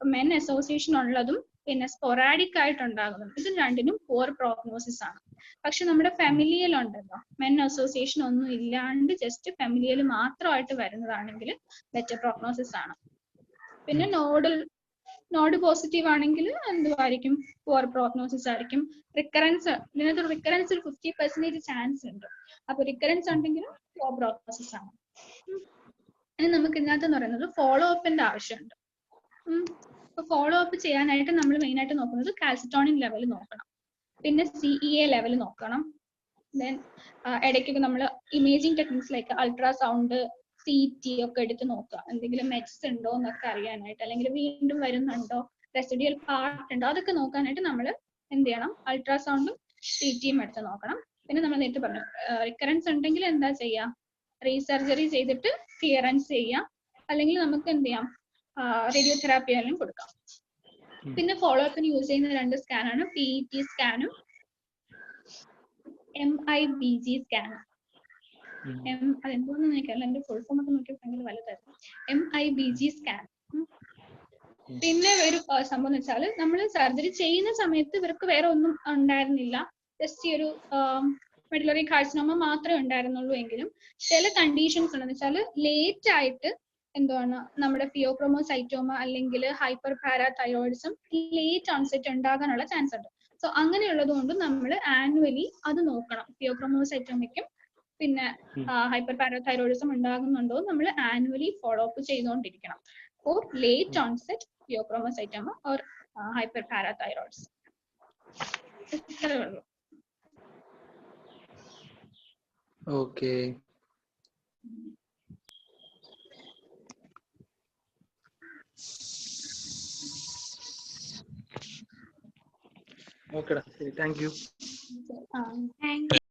മെൻ അസോസിയേഷൻ ഉള്ളതും പിന്നെ സ്പൊറാഡിക് ആയിട്ടുണ്ടാകുന്നതും ഇത് രണ്ടിനും പുവർ പ്രോഗ്നോസിസ് ആണ്. പക്ഷെ നമ്മുടെ ഫെമിലിയൽ ഉണ്ടല്ലോ, മെൻ അസോസിയേഷൻ ഒന്നും ഇല്ലാണ്ട് ജസ്റ്റ് ഫെമിലിയൽ മാത്രമായിട്ട് വരുന്നതാണെങ്കിൽ ബെറ്റർ പ്രോഗ്നോസിസ് ആണ്. പിന്നെ നോഡ് പോസിറ്റീവ് ആണെങ്കിൽ എന്തുമായിരിക്കും, പുവർ പ്രോഗ്നോസിസ് ആയിരിക്കും. ഇതിനകത്ത് റിക്കറൻസ് ഒരു 50% ചാൻസ് ഉണ്ട്. അപ്പൊ റിക്കറൻസ് ഉണ്ടെങ്കിലും പുവർ പ്രോഗ്നോസിസ് ആണ്. ഇനി നമുക്ക് ഇതിനകത്ത് എന്ന് പറയുന്നത് ഫോളോ അപ്പിന്റെ ആവശ്യമുണ്ട്. അപ്പൊ ഫോളോ അപ്പ് ചെയ്യാനായിട്ട് നമ്മൾ മെയിൻ ആയിട്ട് നോക്കുന്നത് കാൽസിറ്റോണിൻ ലെവൽ നോക്കണം, പിന്നെ CEA ലെവൽ നോക്കണം. ദെൻ ഇടയ്ക്കൊക്കെ നമ്മൾ imaging techniques like ultrasound, CT ഒക്കെ എടുത്ത് നോക്കുക, എന്തെങ്കിലും മെറ്റ്സ് ഉണ്ടോ എന്നൊക്കെ അറിയാനായിട്ട്, അല്ലെങ്കിൽ വീണ്ടും വരുന്നുണ്ടോ, റെസിഡ്യൂൽ പാർട്ട് ഉണ്ടോ, അതൊക്കെ നോക്കാനായിട്ട് നമ്മൾ എന്ത് ചെയ്യണം, അൾട്രാസൗണ്ടും CTയും എടുത്ത് നോക്കണം. പിന്നെ നമ്മൾ നേരത്തെ പറഞ്ഞു റിക്കറൻസ് ഉണ്ടെങ്കിൽ എന്താ ചെയ്യാം, റീസർജറി ചെയ്തിട്ട് ക്ലിയറൻസ് ചെയ്യാം, അല്ലെങ്കിൽ നമുക്ക് എന്ത് ചെയ്യാം, റേഡിയോ തെറാപ്പി ആയാലും കൊടുക്കാം. പിന്നെ ഫോളോ അപ്പിന് യൂസ് ചെയ്യുന്ന 2 സ്കാനാണ് PET സ്കാനും MIBG സ്കാനും. അതെന്തോന്ന് എനിക്കല്ല, എന്റെ ഫുൾ ഫോം ഒക്കെ നോക്കിയാൽ ഭയങ്കര വലുതായിരുന്നു. MIBG scan. പിന്നെ ഒരു സംഭവം എന്ന് വെച്ചാൽ നമ്മൾ സർജറി ചെയ്യുന്ന സമയത്ത് ഇവർക്ക് വേറെ ഒന്നും ഉണ്ടായിരുന്നില്ല, ജസ്റ്റ് ഈ ഒരു മെഡുലറി കാർസിനോമ മാത്രമേ ഉണ്ടായിരുന്നുള്ളൂ. എങ്കിലും ചില കണ്ടീഷൻസ് ഉണ്ടെന്ന് വെച്ചാൽ ലേറ്റ് ആയിട്ട് എന്താണ് നമ്മുടെ ഫിയോക്രോമോസൈറ്റോമ അല്ലെങ്കിൽ ഹൈപ്പർ പാരാതൈറോയിഡിസം ലേറ്റ് ഓൺസെറ്റ് ഉണ്ടാകാനുള്ള ചാൻസ് ഉണ്ട്. സോ അങ്ങനെയുള്ളത് കൊണ്ട് നമ്മൾ ആനുവലി അത് നോക്കണം. ഫിയോക്രോമോസൈറ്റോമയ്ക്കും പിന്നെ ഹൈപ്പർ പാരാതൈറോയിഡിസം ഉണ്ടാകുന്നുണ്ടോ നമ്മൾ ആനുവലി ഫോളോ അപ്പ് ചെയ്തുകൊണ്ടിരിക്കണം for late onset pheochromocytoma or hyperparathyroidism. ഇത്രയേ ഉള്ളൂ. ഓക്കെ. ഓക്കെടാ, ശരി, താങ്ക് യു. Thank you.